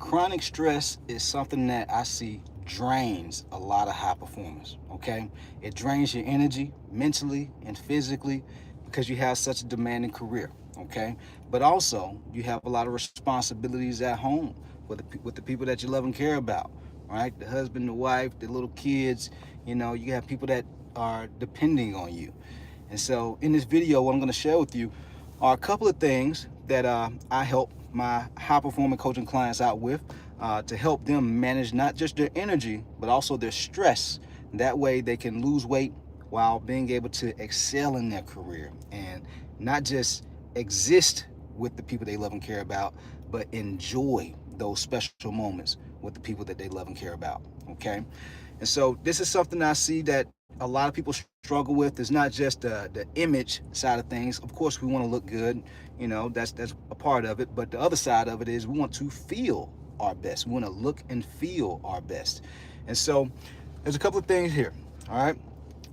Chronic stress is something that I see drains a lot of high performers. Okay, it drains your energy mentally and physically because you have such a demanding career. Okay, but also you have a lot of responsibilities at home with the people that you love and care about. Right, the husband, the wife, the little kids. You have people that are depending on you. And so, in this video, what I'm going to share with you are a couple of things that I help my high performing coaching clients out with to help them manage not just their energy, but also their stress. That way, they can lose weight while being able to excel in their career and not just exist with the people they love and care about, but enjoy those special moments with the people that they love and care about. Okay. And so this is something I see that a lot of people struggle with. It's not just the image side of things. Of course, we want to look good. That's a part of it. But the other side of it is we want to feel our best. We want to look and feel our best. And so there's a couple of things here. All right.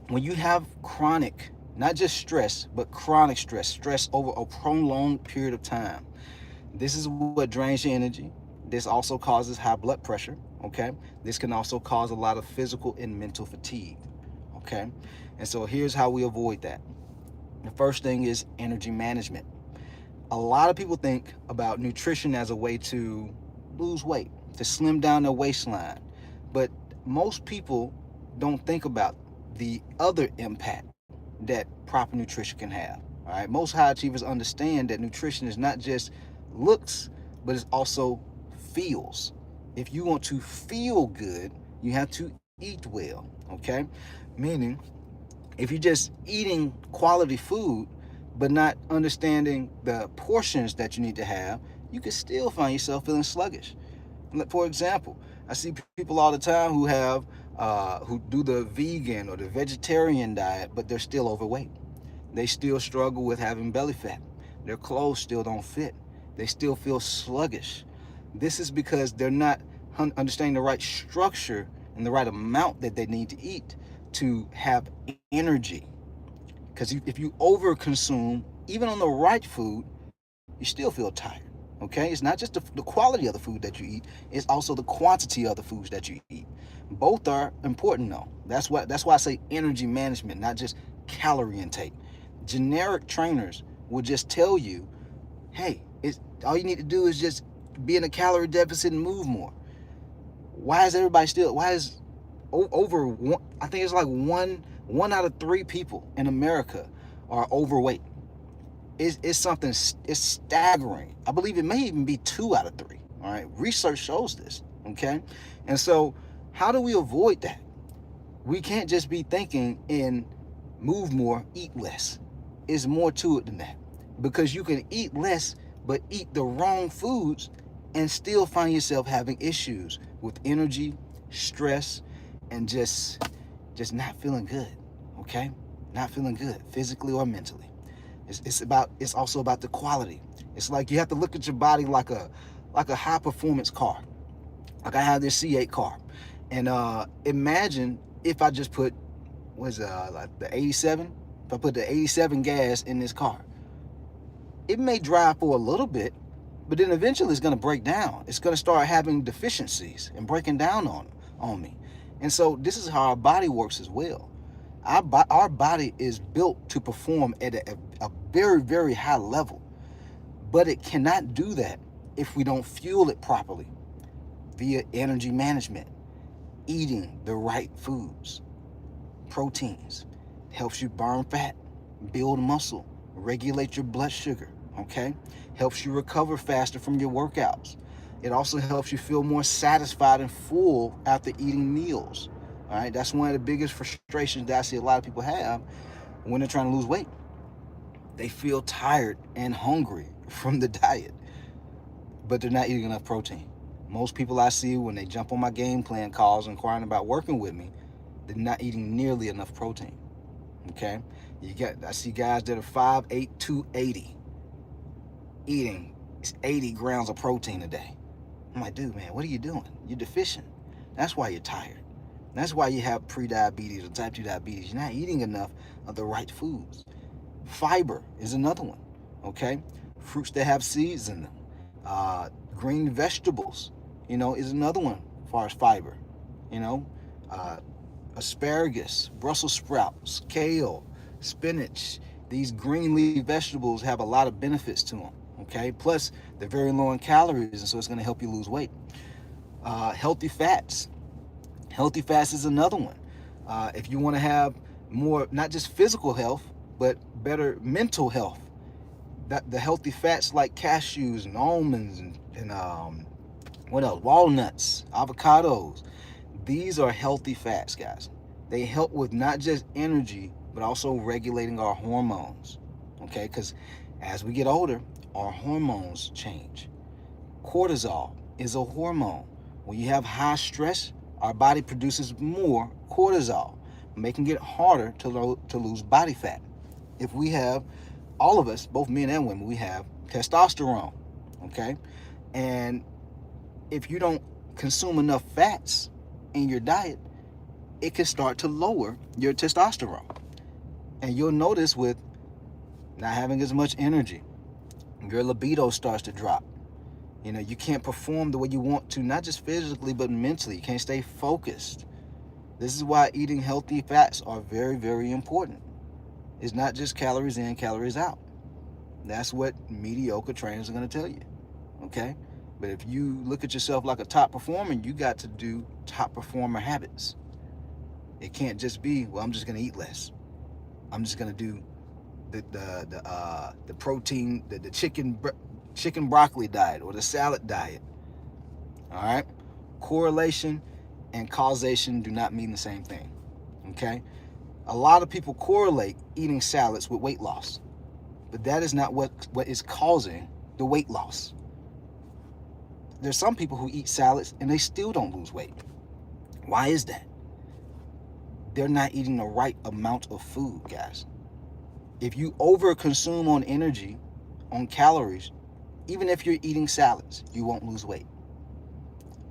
When you have chronic, not just stress, but chronic stress over a prolonged period of time, this is what drains your energy. This also causes high blood pressure. Okay. This can also cause a lot of physical and mental fatigue. Okay. And so here's how we avoid that. The first thing is energy management. A lot of people think about nutrition as a way to lose weight, to slim down their waistline. But most people don't think about the other impact that proper nutrition can have. All right. Most high achievers understand that nutrition is not just looks, but it's also feels. If you want to feel good, you have to eat well. Okay. Meaning, if you're just eating quality food but not understanding the portions that you need to have, you can still find yourself feeling sluggish. For example, I see people all the time who do the vegan or the vegetarian diet, but they're still overweight. They still struggle with having belly fat. Their clothes still don't fit. They still feel sluggish. This is because they're not understanding the right structure and the right amount that they need to eat to have energy. Because if you overconsume, even on the right food, you still feel tired. Okay, it's not just the quality of the food that you eat; it's also the quantity of the foods that you eat. Both are important, though. That's why I say energy management, not just calorie intake. Generic trainers will just tell you, "Hey, all you need to do is just be in a calorie deficit and move more." Why is everybody still? Why is over one, I think it's like one out of three people in America are overweight. It's something, it's staggering. I believe it may even be 2 out of 3. All right, research shows this. Okay, and so how do we avoid that? We can't just be thinking in move more, eat less. It's more to it than that, because you can eat less but eat the wrong foods and still find yourself having issues with energy, stress, and just not feeling good. Okay, not feeling good physically or mentally. It's also about the quality. It's like you have to look at your body like a high performance car. Like I have this C8 car, and imagine if I just put like the 87. If I put the 87 gas in this car, it may drive for a little bit, but then eventually it's going to break down. It's going to start having deficiencies and breaking down on me. And so this is how our body works as well. Our body is built to perform at a very, very high level, but it cannot do that if we don't fuel it properly via energy management, eating the right foods, proteins. Helps you burn fat, build muscle, regulate your blood sugar, okay? Helps you recover faster from your workouts. It also helps you feel more satisfied and full after eating meals. All right, that's one of the biggest frustrations that I see a lot of people have when they're trying to lose weight. They feel tired and hungry from the diet, but they're not eating enough protein. Most people I see when they jump on my game plan calls inquiring about working with me, they're not eating nearly enough protein. Okay, I see guys that are 5'8", 280, eating 80 grams of protein a day. I'm like, dude, man, what are you doing? You're deficient. That's why you're tired. That's why you have pre-diabetes or type 2 diabetes. You're not eating enough of the right foods. Fiber is another one. Okay, fruits that have seeds in them, green vegetables, is another one as far as fiber. You know, uh, asparagus, Brussels sprouts, kale, spinach. These green leaf vegetables have a lot of benefits to them. Okay, plus they're very low in calories, and so it's going to help you lose weight. Healthy fats. Healthy fats is another one. If you want to have more, not just physical health, but better mental health, that the healthy fats like cashews and almonds and what else? Walnuts, avocados. These are healthy fats, guys. They help with not just energy, but also regulating our hormones. Okay, because as we get older, our hormones change. Cortisol is a hormone. When you have high stress, our body produces more cortisol, making it harder to lose body fat. If we have, all of us, both men and women, we have testosterone, okay? And if you don't consume enough fats in your diet, it can start to lower your testosterone. And you'll notice with not having as much energy, your libido starts to drop. You can't perform the way you want to, not just physically, but mentally. You can't stay focused. This is why eating healthy fats are very, very important. It's not just calories in, calories out. That's what mediocre trainers are going to tell you, okay? But if you look at yourself like a top performer, you got to do top performer habits. It can't just be, well, I'm just going to eat less. I'm just going to do the protein, the chicken broccoli diet or the salad diet. All right? Correlation and causation do not mean the same thing. Okay? A lot of people correlate eating salads with weight loss, but that is not what is causing the weight loss. There's some people who eat salads and they still don't lose weight. Why is that? They're not eating the right amount of food, guys. If you overconsume on energy, on calories, even if you're eating salads, you won't lose weight.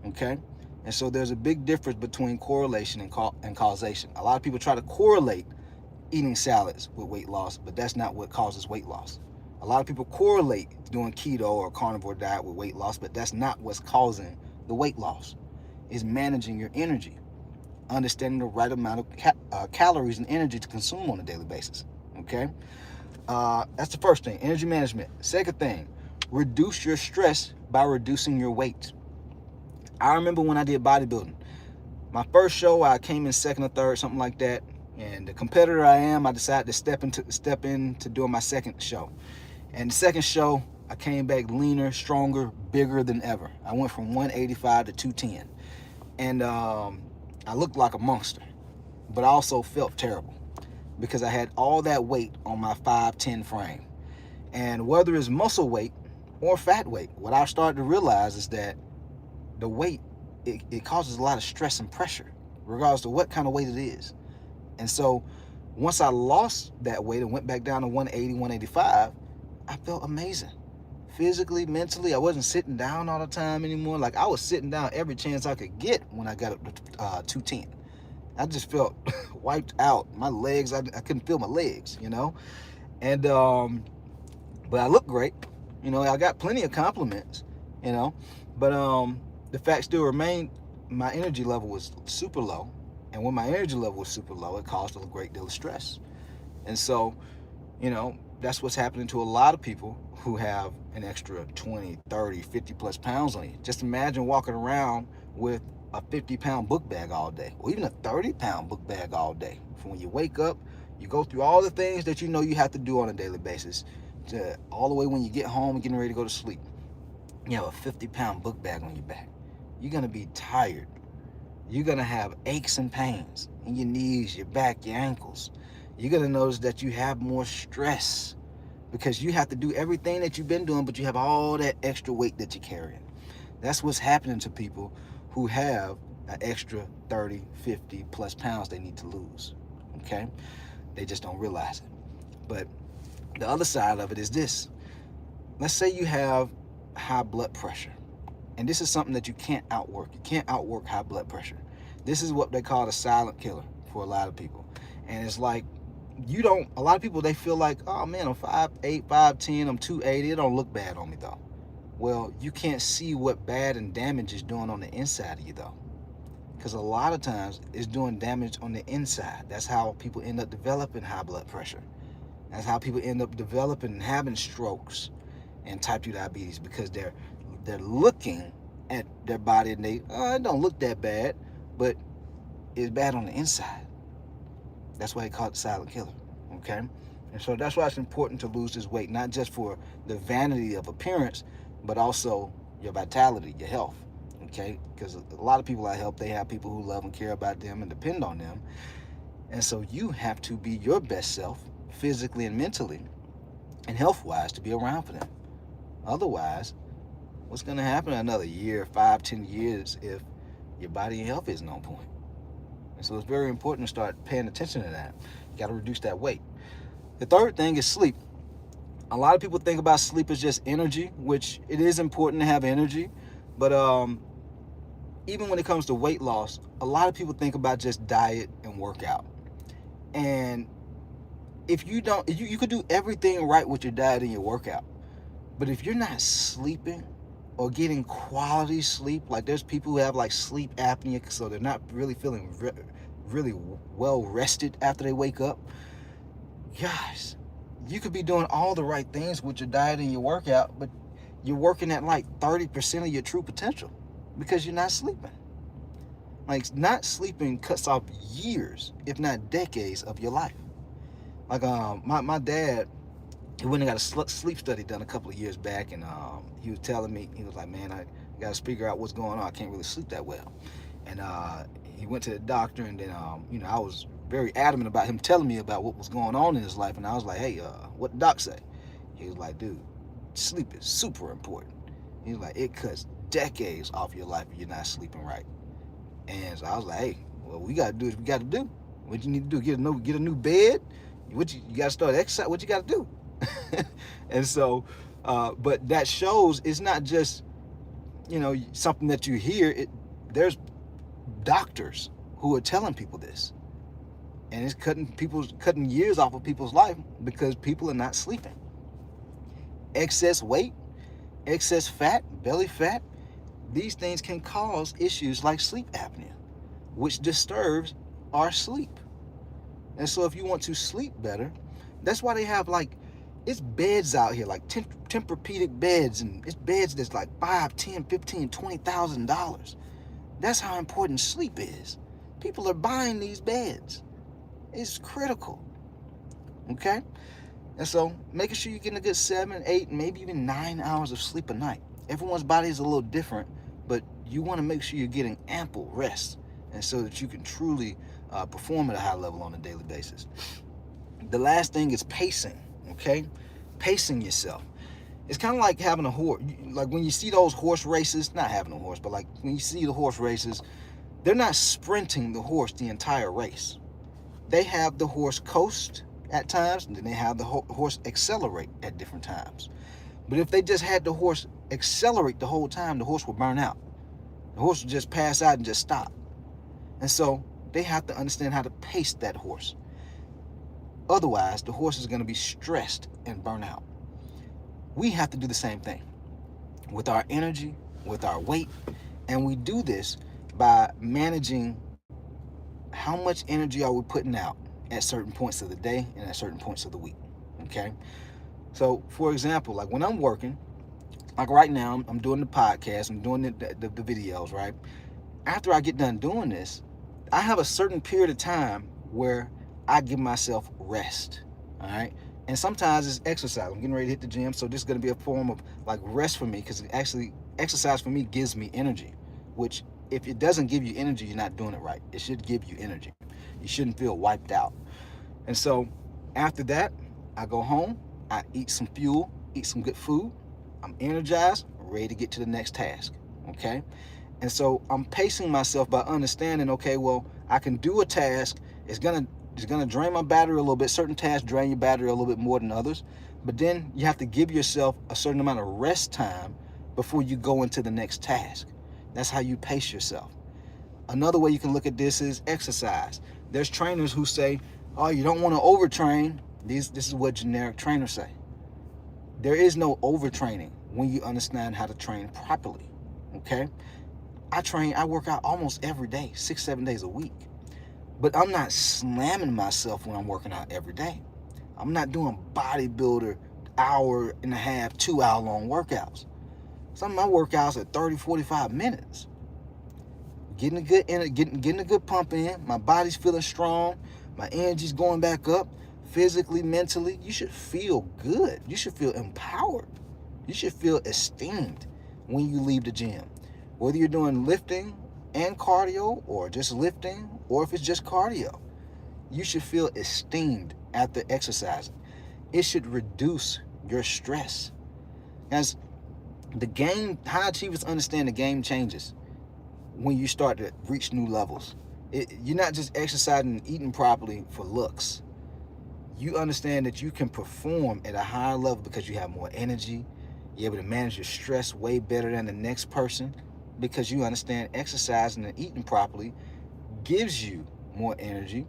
Okay? And so there's a big difference between correlation and causation. A lot of people try to correlate eating salads with weight loss, but that's not what causes weight loss. A lot of people correlate doing keto or carnivore diet with weight loss, but that's not what's causing the weight loss. It's managing your energy, understanding the right amount of calories and energy to consume on a daily basis. Okay? That's the first thing, energy management. Second thing, reduce your stress by reducing your weight. I remember when I did bodybuilding. My first show, I came in second or third, something like that. And the competitor I am, I decided to step into doing my second show. And the second show, I came back leaner, stronger, bigger than ever. I went from 185 to 210. And I looked like a monster, but I also felt terrible because I had all that weight on my 5'10" frame. And whether it's muscle weight or fat weight, what I started to realize is that the weight, it causes a lot of stress and pressure, regardless of what kind of weight it is. And so once I lost that weight and went back down to 180, 185, I felt amazing. Physically, mentally, I wasn't sitting down all the time anymore. Like I was sitting down every chance I could get when I got up to 210. I just felt wiped out. My legs, I couldn't feel my legs, And, but I looked great. I got plenty of compliments, But the fact still remained, my energy level was super low. And when my energy level was super low, it caused a great deal of stress. And so, that's what's happening to a lot of people who have an extra 20, 30, 50 plus pounds on you. Just imagine walking around with a 50-pound book bag all day, or even a 30-pound book bag all day. From when you wake up, you go through all the things that you have to do on a daily basis, to all the way when you get home and getting ready to go to sleep. You have a 50-pound book bag on your back. You're going to be tired. You're going to have aches and pains in your knees, your back, your ankles. You're going to notice that you have more stress because you have to do everything that you've been doing, but you have all that extra weight that you're carrying. That's what's happening to people who have an extra 30, 50 plus pounds they need to lose, okay? They just don't realize it. But the other side of it is this. Let's say you have high blood pressure, and this is something that you can't outwork. You can't outwork high blood pressure. This is what they call a silent killer for a lot of people. And it's like, a lot of people, they feel like, oh man, I'm 5'8", 5'10", I'm 280, it don't look bad on me though. Well, you can't see what bad and damage is doing on the inside of you though. Because a lot of times it's doing damage on the inside. That's how people end up developing high blood pressure. That's how people end up developing and having strokes and type 2 diabetes, because they're looking at their body and they, oh, it don't look that bad, but it's bad on the inside. That's why they call it the silent killer. Okay? And so that's why it's important to lose this weight, not just for the vanity of appearance, but also your vitality, your health. Okay? Because a lot of people I help, they have people who love and care about them and depend on them. And so you have to be your best self, physically and mentally and health-wise, to be around for them. Otherwise, what's going to happen in another year, 5, 10 years if your body and health isn't on point? And so it's very important to start paying attention to that. You got to reduce that weight. The third thing is sleep. A lot of people think about sleep as just energy, which it is important to have energy. But even when it comes to weight loss, a lot of people think about just diet and workout. And if you don't, you could do everything right with your diet and your workout. But if you're not sleeping or getting quality sleep, like there's people who have like sleep apnea, so they're not really feeling really well rested after they wake up. Guys, you could be doing all the right things with your diet and your workout, but you're working at like 30% of your true potential because you're not sleeping. Like, not sleeping cuts off years, if not decades, of your life. Like my dad, he went and got a sleep study done a couple of years back, and he was telling me, he was like, man, I got to figure out what's going on. I can't really sleep that well. And he went to the doctor, and then I was very adamant about him telling me about what was going on in his life. And I was like, hey, what the doc say? He was like, dude, sleep is super important. He was like, it cuts decades off your life if you're not sleeping right. And so I was like, hey, well, we got to do what we got to do. What you need to do, get a new bed. What you got to start exercise. What you got to do? And so, but that shows it's not just, something that you hear. There's doctors who are telling people this, and it's cutting years off of people's life because people are not sleeping. Excess weight, excess fat, belly fat, these things can cause issues like sleep apnea, which disturbs our sleep. And so if you want to sleep better, that's why they have it's beds out here, like Tempur-Pedic beds, and it's beds that's like $5, $10, $15, $20,000. That's how important sleep is. People are buying these beds. It's critical. Okay? And so making sure you're getting a good 7, 8, maybe even 9 hours of sleep a night. Everyone's body is a little different, but you want to make sure you're getting ample rest, and so that you can truly perform at a high level on a daily basis. The last thing is pacing. Okay, pacing yourself. It's kind of like having a horse. Like when you see those horse races, not having a horse, but like when you see the horse races, they're not sprinting the horse the entire race. They have the horse coast at times, and then they have the horse accelerate at different times. But if they just had the horse accelerate the whole time, the horse would burn out. The horse would just pass out and just stop. And so they have to understand how to pace that horse. Otherwise, the horse is going to be stressed and burn out. We have to do the same thing with our energy, with our weight, and we do this by managing how much energy are we putting out at certain points of the day and at certain points of the week. Okay? So, for example, like when I'm working, like right now, I'm doing the podcast, I'm doing the videos, right? After I get done doing this, I have a certain period of time where I give myself rest, all right? And sometimes it's exercise. I'm getting ready to hit the gym, so this is going to be a form of like rest for me, because actually exercise for me gives me energy, which if it doesn't give you energy, you're not doing it right. It should give you energy. You shouldn't feel wiped out. And so after that, I go home, I eat some fuel, eat some good food. I'm energized, ready to get to the next task, okay? And so I'm pacing myself by understanding, okay, well, I can do a task. It's gonna drain my battery a little bit. Certain tasks drain your battery a little bit more than others. But then you have to give yourself a certain amount of rest time before you go into the next task. That's how you pace yourself. Another way you can look at this is exercise. There's trainers who say, oh, you don't want to overtrain. This is what generic trainers say. There is no overtraining. when you understand how to train properly. Okay? I work out almost every day, 6, 7 days a week. But I'm not slamming myself when I'm working out every day. I'm not doing bodybuilder hour and a half, 2 hour long workouts. Some of my workouts are 30, 45 minutes. Getting a good pump in. My body's feeling strong. My energy's going back up. Physically, mentally, you should feel good. You should feel empowered. You should feel esteemed when you leave the gym. Whether you're doing lifting and cardio, or just lifting, or if it's just cardio, you should feel esteemed after exercising. It should reduce your stress. As the game, high achievers understand the game changes when you start to reach new levels. You're not just exercising and eating properly for looks. You understand that you can perform at a higher level because you have more energy. You're able to manage your stress way better than the next person because you understand exercising and eating properly gives you more energy.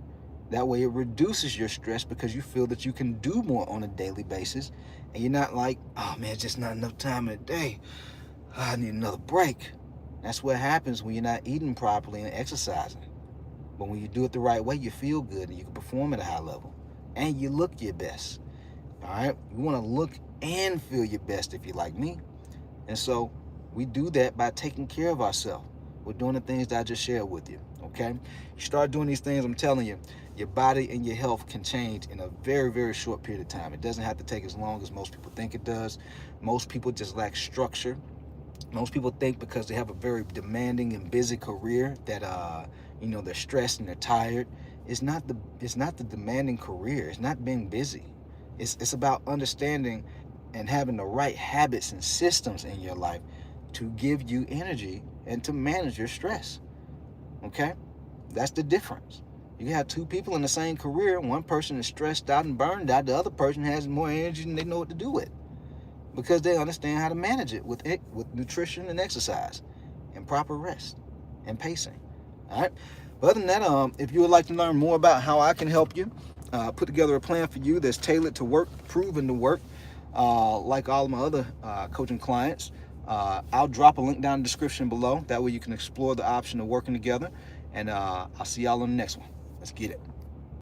That way it reduces your stress because you feel that you can do more on a daily basis. And you're not like, oh man, it's just not enough time in the day. I need another break. That's what happens when you're not eating properly and exercising. But when you do it the right way, you feel good and you can perform at a high level. And you look your best. All right? You want to look and feel your best if you're like me. And so we do that by taking care of ourselves. We're doing the things that I just shared with you. Okay? You start doing these things, I'm telling you, your body and your health can change in a very, very short period of time. It doesn't have to take as long as most people think it does. Most people just lack structure. Most people think because they have a very demanding and busy career that they're stressed and they're tired. It's not the demanding career. It's not being busy. It's about understanding and having the right habits and systems in your life to give you energy and to manage your stress. Okay? That's the difference. You can have two people in the same career. One person is stressed out and burned out. The other person has more energy and they know what to do with, because they understand how to manage it with nutrition and exercise and proper rest and pacing. All right. But other than that, if you would like to learn more about how I can help you, put together a plan for you that's tailored to work, proven to work, like all of my other coaching clients, I'll drop a link down in the description below. That way you can explore the option of working together. And I'll see y'all on the next one. Let's get it.